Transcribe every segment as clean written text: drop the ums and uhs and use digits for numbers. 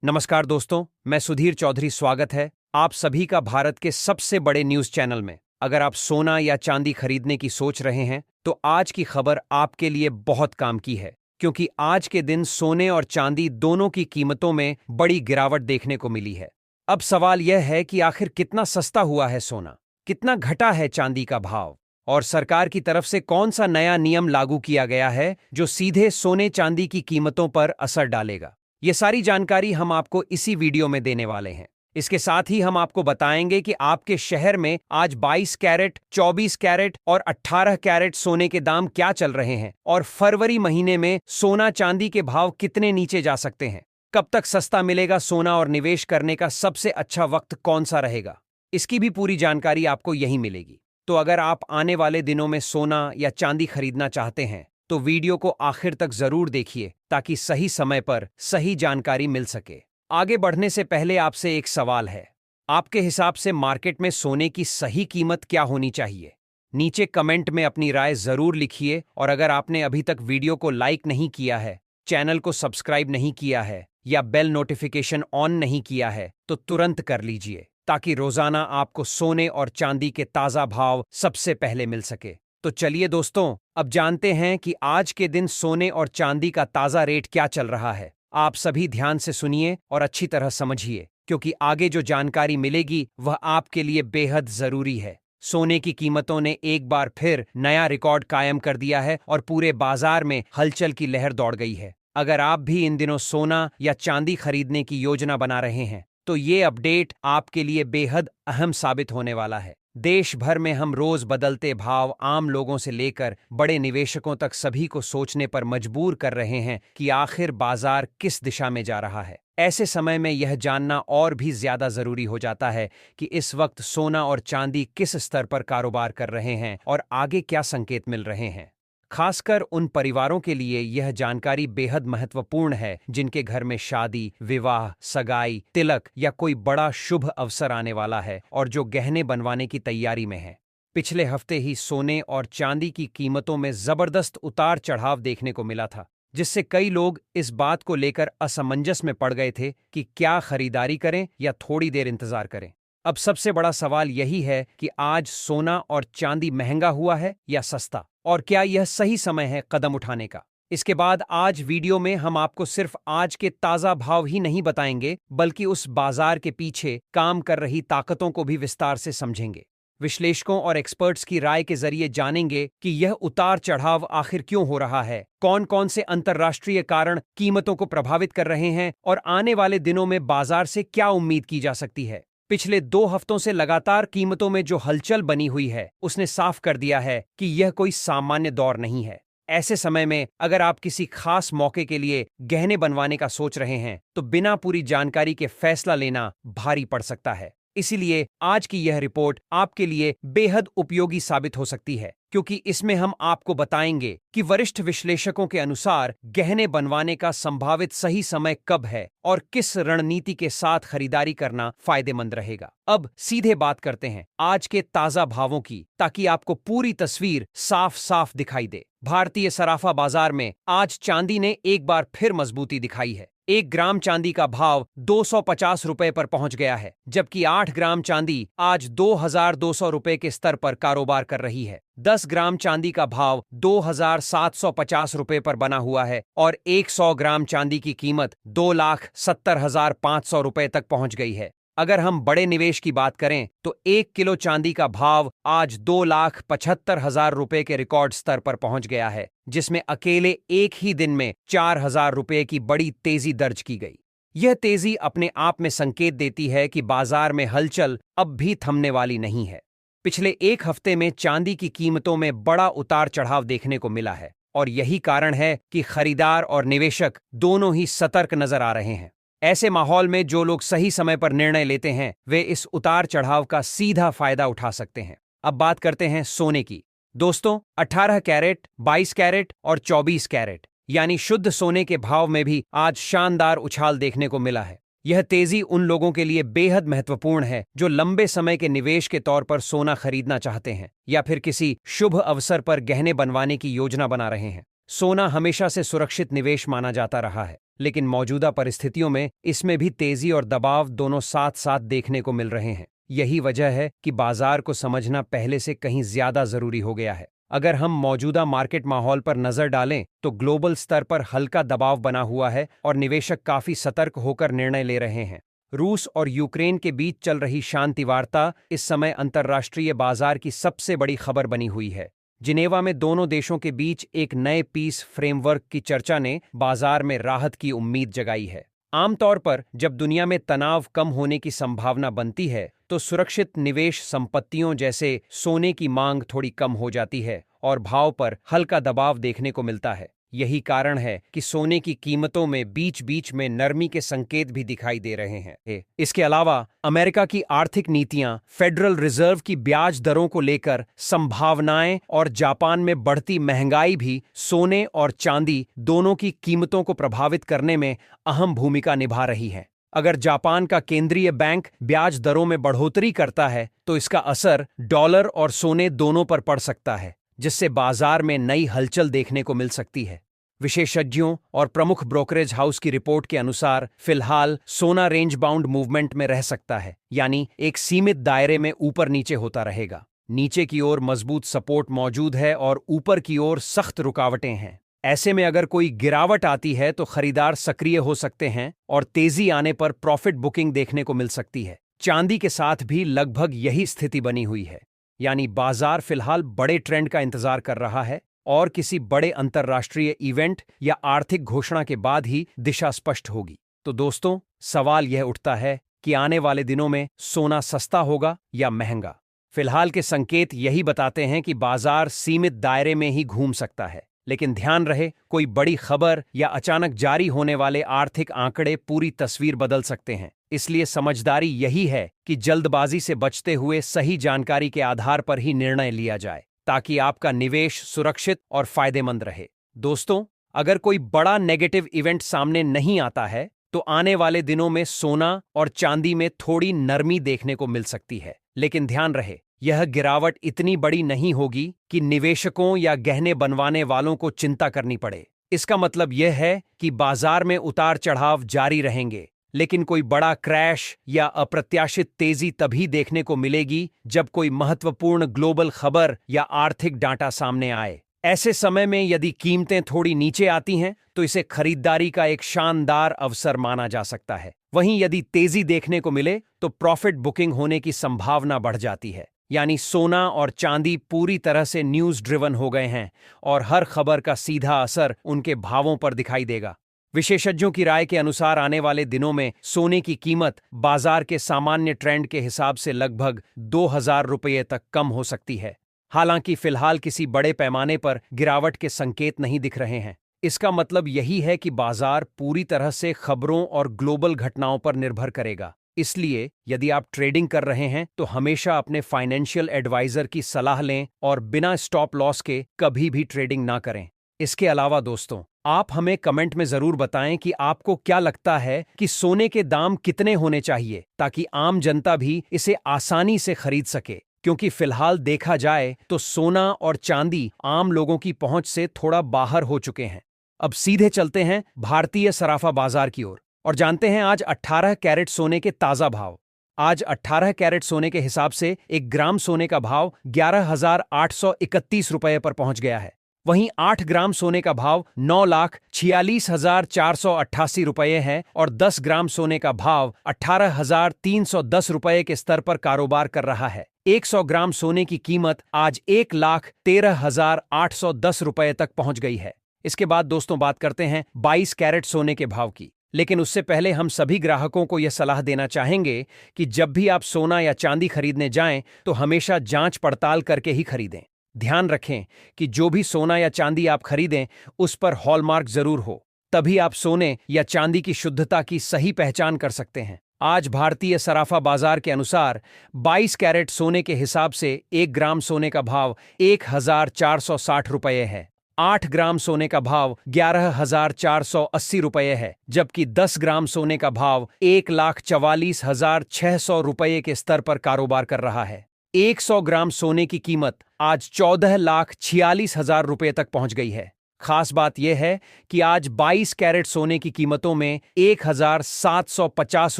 नमस्कार दोस्तों, मैं सुधीर चौधरी। स्वागत है आप सभी का भारत के सबसे बड़े न्यूज चैनल में। अगर आप सोना या चांदी खरीदने की सोच रहे हैं तो आज की खबर आपके लिए बहुत काम की है, क्योंकि आज के दिन सोने और चांदी दोनों की कीमतों में बड़ी गिरावट देखने को मिली है। अब सवाल यह है कि आखिर कितना सस्ता हुआ है सोना, कितना घटा है चांदी का भाव, और सरकार की तरफ से कौन सा नया नियम लागू किया गया है जो सीधे सोने चांदी की कीमतों पर असर डालेगा। ये सारी जानकारी हम आपको इसी वीडियो में देने वाले हैं। इसके साथ ही हम आपको बताएंगे कि आपके शहर में आज 22 कैरेट, 24 कैरेट और 18 कैरेट सोने के दाम क्या चल रहे हैं, और फरवरी महीने में सोना चांदी के भाव कितने नीचे जा सकते हैं। कब तक सस्ता मिलेगा सोना और निवेश करने का सबसे अच्छा वक्त कौन सा रहेगा, इसकी भी पूरी जानकारी आपको यहीं मिलेगी। तो अगर आप आने वाले दिनों में सोना या चांदी खरीदना चाहते हैं तो वीडियो को आखिर तक जरूर देखिए, ताकि सही समय पर सही जानकारी मिल सके। आगे बढ़ने से पहले आपसे एक सवाल है, आपके हिसाब से मार्केट में सोने की सही कीमत क्या होनी चाहिए? नीचे कमेंट में अपनी राय जरूर लिखिए, और अगर आपने अभी तक वीडियो को लाइक नहीं किया है, चैनल को सब्सक्राइब नहीं किया है या बेल नोटिफिकेशन ऑन नहीं किया है तो तुरंत कर लीजिए, ताकि रोजाना आपको सोने और चांदी के ताजा भाव सबसे पहले मिल सके। तो चलिए दोस्तों, अब जानते हैं कि आज के दिन सोने और चांदी का ताजा रेट क्या चल रहा है। आप सभी ध्यान से सुनिए और अच्छी तरह समझिए, क्योंकि आगे जो जानकारी मिलेगी वह आपके लिए बेहद जरूरी है। सोने की कीमतों ने एक बार फिर नया रिकॉर्ड कायम कर दिया है और पूरे बाजार में हलचल की लहर दौड़ गई है। अगर आप भी इन दिनों सोना या चांदी खरीदने की योजना बना रहे हैं तो ये अपडेट आपके लिए बेहद अहम साबित होने वाला है। देश भर में हम रोज बदलते भाव आम लोगों से लेकर बड़े निवेशकों तक सभी को सोचने पर मजबूर कर रहे हैं कि आखिर बाजार किस दिशा में जा रहा है। ऐसे समय में यह जानना और भी ज्यादा जरूरी हो जाता है कि इस वक्त सोना और चांदी किस स्तर पर कारोबार कर रहे हैं और आगे क्या संकेत मिल रहे हैं। खासकर उन परिवारों के लिए यह जानकारी बेहद महत्वपूर्ण है जिनके घर में शादी, विवाह, सगाई, तिलक या कोई बड़ा शुभ अवसर आने वाला है और जो गहने बनवाने की तैयारी में है। पिछले हफ्ते ही सोने और चांदी की कीमतों में जबरदस्त उतार चढ़ाव देखने को मिला था, जिससे कई लोग इस बात को लेकर असमंजस में पड़ गए थे कि क्या खरीदारी करें या थोड़ी देर इंतजार करें। अब सबसे बड़ा सवाल यही है कि आज सोना और चांदी महंगा हुआ है या सस्ता, और क्या यह सही समय है कदम उठाने का। इसके बाद आज वीडियो में हम आपको सिर्फ आज के ताजा भाव ही नहीं बताएंगे, बल्कि उस बाजार के पीछे काम कर रही ताकतों को भी विस्तार से समझेंगे। विश्लेषकों और एक्सपर्ट्स की राय के जरिए जानेंगे कि यह उतार चढ़ाव आखिर क्यों हो रहा है, कौन कौन से अंतर्राष्ट्रीय कारण कीमतों को प्रभावित कर रहे हैं, और आने वाले दिनों में बाजार से क्या उम्मीद की जा सकती है। पिछले 2 हफ्तों से लगातार कीमतों में जो हलचल बनी हुई है उसने साफ कर दिया है कि यह कोई सामान्य दौर नहीं है। ऐसे समय में अगर आप किसी खास मौके के लिए गहने बनवाने का सोच रहे हैं तो बिना पूरी जानकारी के फैसला लेना भारी पड़ सकता है। इसीलिए आज की यह रिपोर्ट आपके लिए बेहद उपयोगी साबित हो सकती है, क्योंकि इसमें हम आपको बताएंगे कि वरिष्ठ विश्लेषकों के अनुसार गहने बनवाने का संभावित सही समय कब है और किस रणनीति के साथ खरीदारी करना फायदेमंद रहेगा। अब सीधे बात करते हैं आज के ताजा भावों की, ताकि आपको पूरी तस्वीर साफ साफ दिखाई दे। भारतीय सराफा बाजार में आज चांदी ने एक बार फिर मजबूती दिखाई है। 1 ग्राम चांदी का भाव 250 रुपए पर पहुंच गया है, जबकि 8 ग्राम चांदी आज 2200 रुपए के स्तर पर कारोबार कर रही है। 10 ग्राम चांदी का भाव 2750 रुपए पर बना हुआ है और 100 ग्राम चांदी की कीमत 2,70,500 रुपए तक पहुंच गई है। अगर हम बड़े निवेश की बात करें तो 1 किलो चांदी का भाव आज 2,75,000 रुपए के रिकॉर्ड स्तर पर पहुंच गया है, जिसमें अकेले एक ही दिन में 4,000 रुपए की बड़ी तेजी दर्ज की गई। यह तेजी अपने आप में संकेत देती है कि बाजार में हलचल अब भी थमने वाली नहीं है। पिछले 1 हफ्ते में चांदी की कीमतों में बड़ा उतार चढ़ाव देखने को मिला है, और यही कारण है कि खरीदार और निवेशक दोनों ही सतर्क नजर आ रहे हैं। ऐसे माहौल में जो लोग सही समय पर निर्णय लेते हैं वे इस उतार चढ़ाव का सीधा फायदा उठा सकते हैं। अब बात करते हैं सोने की। दोस्तों, 18 कैरेट, 22 कैरेट और 24 कैरेट यानी शुद्ध सोने के भाव में भी आज शानदार उछाल देखने को मिला है। यह तेजी उन लोगों के लिए बेहद महत्वपूर्ण है जो लंबे समय के निवेश के तौर पर सोना खरीदना चाहते हैं या फिर किसी शुभ अवसर पर गहने बनवाने की योजना बना रहे हैं। सोना हमेशा से सुरक्षित निवेश माना जाता रहा है, लेकिन मौजूदा परिस्थितियों में इसमें भी तेजी और दबाव दोनों साथ साथ देखने को मिल रहे हैं। यही वजह है कि बाजार को समझना पहले से कहीं ज्यादा जरूरी हो गया है। अगर हम मौजूदा मार्केट माहौल पर नजर डालें तो ग्लोबल स्तर पर हल्का दबाव बना हुआ है और निवेशक काफी सतर्क होकर निर्णय ले रहे हैं। रूस और यूक्रेन के बीच चल रही शांति वार्ता इस समय अंतर्राष्ट्रीय बाजार की सबसे बड़ी खबर बनी हुई है। जिनेवा में दोनों देशों के बीच एक नए पीस फ्रेमवर्क की चर्चा ने बाजार में राहत की उम्मीद जगाई है। आमतौर पर जब दुनिया में तनाव कम होने की संभावना बनती है तो सुरक्षित निवेश संपत्तियों जैसे सोने की मांग थोड़ी कम हो जाती है और भाव पर हल्का दबाव देखने को मिलता है। यही कारण है कि सोने की कीमतों में बीच बीच में नरमी के संकेत भी दिखाई दे रहे हैं। इसके अलावा अमेरिका की आर्थिक नीतियां, फेडरल रिजर्व की ब्याज दरों को लेकर संभावनाएं और जापान में बढ़ती महंगाई भी सोने और चांदी दोनों की कीमतों को प्रभावित करने में अहम भूमिका निभा रही है। अगर जापान का केंद्रीय बैंक ब्याज दरों में बढ़ोतरी करता है तो इसका असर डॉलर और सोने दोनों पर पड़ सकता है, जिससे बाजार में नई हलचल देखने को मिल सकती है। विशेषज्ञों और प्रमुख ब्रोकरेज हाउस की रिपोर्ट के अनुसार फिलहाल सोना रेंज बाउंड मूवमेंट में रह सकता है, यानी एक सीमित दायरे में ऊपर नीचे होता रहेगा। नीचे की ओर मजबूत सपोर्ट मौजूद है और ऊपर की ओर सख्त रुकावटें हैं। ऐसे में अगर कोई गिरावट आती है तो खरीदार सक्रिय हो सकते हैं और तेजी आने पर प्रॉफिट बुकिंग देखने को मिल सकती है। चांदी के साथ भी लगभग यही स्थिति बनी हुई है, यानी बाजार फिलहाल बड़े ट्रेंड का इंतजार कर रहा है और किसी बड़े अंतर्राष्ट्रीय इवेंट या आर्थिक घोषणा के बाद ही दिशा स्पष्ट होगी। तो दोस्तों, सवाल यह उठता है कि आने वाले दिनों में सोना सस्ता होगा या महंगा। फिलहाल के संकेत यही बताते हैं कि बाजार सीमित दायरे में ही घूम सकता है, लेकिन ध्यान रहे कोई बड़ी खबर या अचानक जारी होने वाले आर्थिक आंकड़े पूरी तस्वीर बदल सकते हैं। इसलिए समझदारी यही है कि जल्दबाजी से बचते हुए सही जानकारी के आधार पर ही निर्णय लिया जाए, ताकि आपका निवेश सुरक्षित और फायदेमंद रहे। दोस्तों, अगर कोई बड़ा नेगेटिव इवेंट सामने नहीं आता है तो आने वाले दिनों में सोना और चांदी में थोड़ी नरमी देखने को मिल सकती है, लेकिन ध्यान रहे यह गिरावट इतनी बड़ी नहीं होगी कि निवेशकों या गहने बनवाने वालों को चिंता करनी पड़े। इसका मतलब यह है कि बाजार में उतार चढ़ाव जारी रहेंगे, लेकिन कोई बड़ा क्रैश या अप्रत्याशित तेजी तभी देखने को मिलेगी जब कोई महत्वपूर्ण ग्लोबल खबर या आर्थिक डाटा सामने आए। ऐसे समय में यदि कीमतें थोड़ी नीचे आती हैं तो इसे खरीदारी का एक शानदार अवसर माना जा सकता है। वहीं यदि तेजी देखने को मिले तो प्रॉफिट बुकिंग होने की संभावना बढ़ जाती है, यानी सोना और चांदी पूरी तरह से न्यूज ड्रिवन हो गए हैं और हर खबर का सीधा असर उनके भावों पर दिखाई देगा। विशेषज्ञों की राय के अनुसार आने वाले दिनों में सोने की कीमत बाजार के सामान्य ट्रेंड के हिसाब से लगभग 2000 रुपये तक कम हो सकती है। हालांकि फिलहाल किसी बड़े पैमाने पर गिरावट के संकेत नहीं दिख रहे हैं। इसका मतलब यही है कि बाजार पूरी तरह से खबरों और ग्लोबल घटनाओं पर निर्भर करेगा। इसलिए यदि आप ट्रेडिंग कर रहे हैं तो हमेशा अपने फाइनेंशियल एडवाइजर की सलाह लें और बिना स्टॉप लॉस के कभी भी ट्रेडिंग ना करें। इसके अलावा दोस्तों, आप हमें कमेंट में जरूर बताएं कि आपको क्या लगता है कि सोने के दाम कितने होने चाहिए ताकि आम जनता भी इसे आसानी से खरीद सके, क्योंकि फिलहाल देखा जाए तो सोना और चांदी आम लोगों की पहुंच से थोड़ा बाहर हो चुके हैं। अब सीधे चलते हैं भारतीय सराफा बाजार की ओर और जानते हैं आज 18 कैरेट सोने के ताजा भाव। आज 18 कैरेट सोने के हिसाब से 1 ग्राम सोने का भाव 11,831 रुपये पर पहुंच गया है। वहीं 8 ग्राम सोने का भाव 9,46,488 रुपये है और 10 ग्राम सोने का भाव 18,310 रुपये के स्तर पर कारोबार कर रहा है। 100 ग्राम सोने की कीमत आज 1,13,810 रुपये तक पहुंच गई है। इसके बाद दोस्तों बात करते हैं 22 कैरेट सोने के भाव की। लेकिन उससे पहले हम सभी ग्राहकों को यह सलाह देना चाहेंगे कि जब भी आप सोना या चांदी खरीदने जाएं तो हमेशा जांच पड़ताल करके ही खरीदें। ध्यान रखें कि जो भी सोना या चांदी आप खरीदें उस पर हॉलमार्क जरूर हो, तभी आप सोने या चांदी की शुद्धता की सही पहचान कर सकते हैं। आज भारतीय सराफा बाजार के अनुसार 22 कैरेट सोने के हिसाब से 1 ग्राम सोने का भाव 1,460 रुपये है। 8 ग्राम सोने का भाव 11,480 रुपये है, जबकि 10 ग्राम सोने का भाव 1,44,600 रुपये के स्तर पर कारोबार कर रहा है। 100 ग्राम सोने की कीमत आज 14,46,000 रुपये तक पहुंच गई है। खास बात यह है कि आज 22 कैरेट सोने की कीमतों में 1,750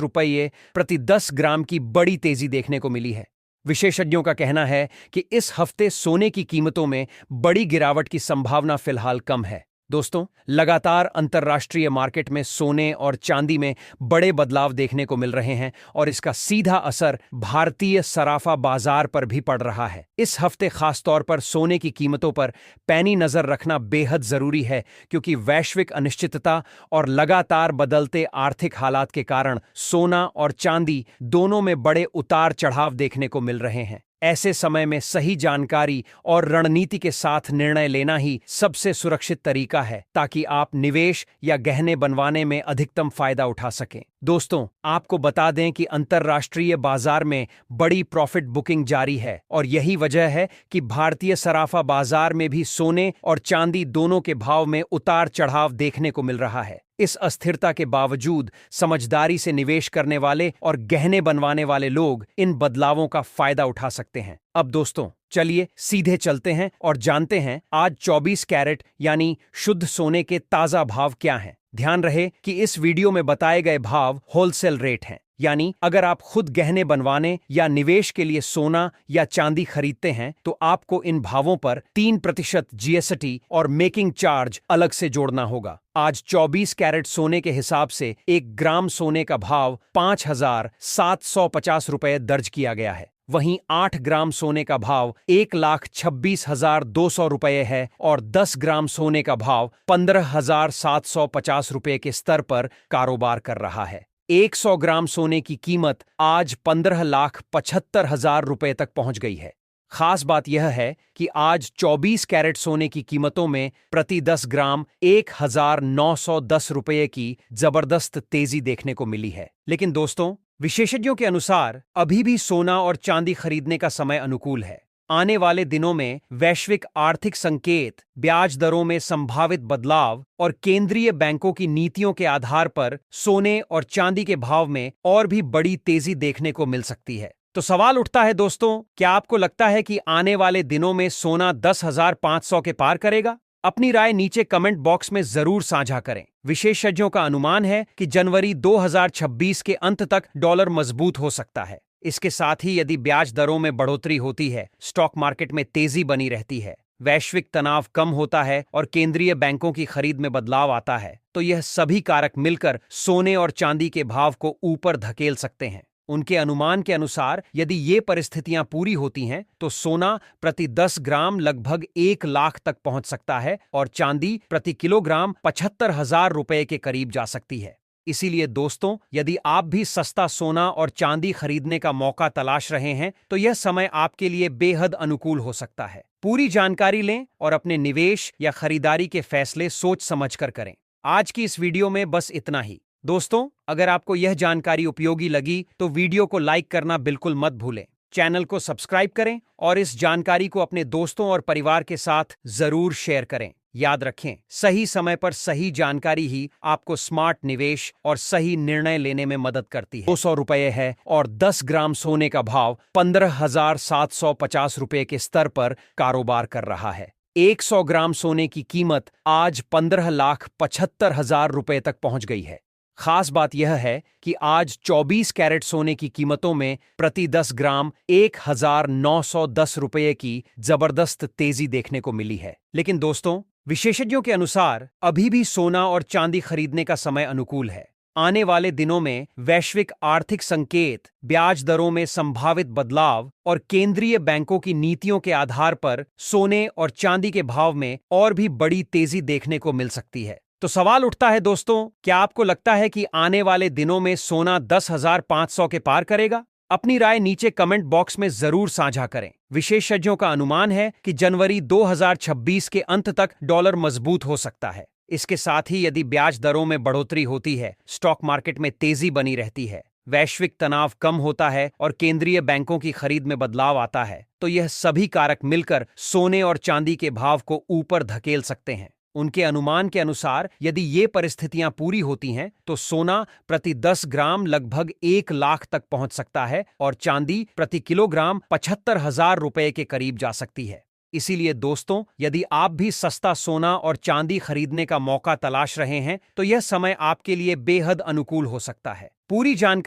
रुपये प्रति 10 ग्राम की बड़ी तेजी देखने को मिली है। विशेषज्ञों का कहना है कि इस हफ्ते सोने की कीमतों में बड़ी गिरावट की संभावना फिलहाल कम है। दोस्तों, लगातार अंतर्राष्ट्रीय मार्केट में सोने और चांदी में बड़े बदलाव देखने को मिल रहे हैं और इसका सीधा असर भारतीय सराफा बाजार पर भी पड़ रहा है। इस हफ्ते खासतौर पर सोने की कीमतों पर पैनी नजर रखना बेहद जरूरी है, क्योंकि वैश्विक अनिश्चितता और लगातार बदलते आर्थिक हालात के कारण सोना और चांदी दोनों में बड़े उतार चढ़ाव देखने को मिल रहे हैं। ऐसे समय में सही जानकारी और रणनीति के साथ निर्णय लेना ही सबसे सुरक्षित तरीका है, ताकि आप निवेश या गहने बनवाने में अधिकतम फायदा उठा सकें। दोस्तों, आपको बता दें कि अंतर्राष्ट्रीय बाजार में बड़ी प्रॉफिट बुकिंग जारी है और यही वजह है कि भारतीय सराफा बाजार में भी सोने और चांदी दोनों के भाव में उतार चढ़ाव देखने को मिल रहा है। इस अस्थिरता के बावजूद समझदारी से निवेश करने वाले और गहने बनवाने वाले लोग इन बदलावों का फायदा उठा सकते हैं। अब दोस्तों, चलिए सीधे चलते हैं और जानते हैं आज 24 कैरेट यानी शुद्ध सोने के ताजा भाव क्या हैं। ध्यान रहे कि इस वीडियो में बताए गए भाव होलसेल रेट हैं, यानी अगर आप खुद गहने बनवाने या निवेश के लिए सोना या चांदी खरीदते हैं तो आपको इन भावों पर 3% जीएसटी और मेकिंग चार्ज अलग से जोड़ना होगा। आज 24 कैरेट सोने के हिसाब से 1 ग्राम सोने का भाव 5,750 रुपये दर्ज किया गया है। वहीं 8 ग्राम सोने का भाव 1,26,200 रुपये है और 10 ग्राम सोने का भाव 15,750 रुपये के स्तर पर कारोबार कर रहा है। 100 ग्राम सोने की कीमत आज 15,75,000 रुपये तक पहुंच गई है। खास बात यह है कि आज 24 कैरेट सोने की कीमतों में प्रति 10 ग्राम 1,910 रुपये की जबरदस्त तेजी देखने को मिली है। लेकिन दोस्तों, विशेषज्ञों के अनुसार अभी भी सोना और चांदी खरीदने का समय अनुकूल है। आने वाले दिनों में वैश्विक आर्थिक संकेत, ब्याज दरों में संभावित बदलाव और केंद्रीय बैंकों की नीतियों के आधार पर सोने और चांदी के भाव में और भी बड़ी तेजी देखने को मिल सकती है। तो सवाल उठता है दोस्तों, क्या आपको लगता है कि आने वाले दिनों में सोना 10,500 के पार करेगा? अपनी राय नीचे कमेंट बॉक्स में जरूर साझा करें। विशेषज्ञों का अनुमान है कि जनवरी 2026 के अंत तक डॉलर मजबूत हो सकता है। इसके साथ ही यदि ब्याज दरों में बढ़ोतरी होती है, स्टॉक मार्केट में तेजी बनी रहती है, वैश्विक तनाव कम होता है और केंद्रीय बैंकों की खरीद में बदलाव आता है, तो यह सभी कारक मिलकर सोने और चांदी के भाव को ऊपर धकेल सकते हैं। उनके अनुमान के अनुसार यदि ये परिस्थितियां पूरी होती हैं तो सोना प्रति 10 ग्राम लगभग 1 लाख तक पहुंच सकता है और चांदी प्रति किलोग्राम 75,000 रुपये के करीब जा सकती है। इसीलिए दोस्तों, यदि आप भी सस्ता सोना और चांदी खरीदने का मौका तलाश रहे हैं तो यह समय आपके लिए बेहद अनुकूल हो सकता है। पूरी जानकारी लें और अपने निवेश या खरीदारी के फैसले सोच समझकर करें। आज की इस वीडियो में बस इतना ही। दोस्तों, अगर आपको यह जानकारी उपयोगी लगी तो वीडियो को लाइक करना बिल्कुल मत भूलें। चैनल को सब्सक्राइब करें और इस जानकारी को अपने दोस्तों और परिवार के साथ जरूर शेयर करें। याद रखें, सही समय पर सही जानकारी ही आपको स्मार्ट निवेश और सही निर्णय लेने में मदद करती है। 200 रुपये है और 10 ग्राम सोने का भाव 15,750 रुपये के स्तर पर कारोबार कर रहा है। 100 ग्राम सोने की कीमत आज 15,75,000 रुपये तक पहुंच गई है। खास बात यह है कि आज 24 कैरेट सोने की कीमतों में प्रति 10 ग्राम 1,910 रुपये की जबरदस्त तेजी देखने को मिली है। लेकिन दोस्तों, विशेषज्ञों के अनुसार अभी भी सोना और चांदी खरीदने का समय अनुकूल है। आने वाले दिनों में वैश्विक आर्थिक संकेत, ब्याज दरों में संभावित बदलाव और केंद्रीय बैंकों की नीतियों के आधार पर सोने और चांदी के भाव में और भी बड़ी तेजी देखने को मिल सकती है। तो सवाल उठता है दोस्तों, क्या आपको लगता है कि आने वाले दिनों में सोना 10,500 के पार करेगा? अपनी राय नीचे कमेंट बॉक्स में जरूर साझा करें। विशेषज्ञों का अनुमान है कि जनवरी 2026 के अंत तक डॉलर मजबूत हो सकता है। इसके साथ ही यदि ब्याज दरों में बढ़ोतरी होती है, स्टॉक मार्केट में तेजी बनी रहती है, वैश्विक तनाव कम होता है और केंद्रीय बैंकों की खरीद में बदलाव आता है, तो यह सभी कारक मिलकर सोने और चांदी के भाव को ऊपर धकेल सकते हैं। उनके अनुमान के अनुसार यदि ये परिस्थितियां पूरी होती हैं तो सोना प्रति 10 ग्राम लगभग 1 लाख तक पहुंच सकता है और चांदी प्रति किलोग्राम 75,000 रुपये के करीब जा सकती है। इसीलिए दोस्तों, यदि आप भी सस्ता सोना और चांदी खरीदने का मौका तलाश रहे हैं तो यह समय आपके लिए बेहद अनुकूल हो सकता है। पूरी जानकारी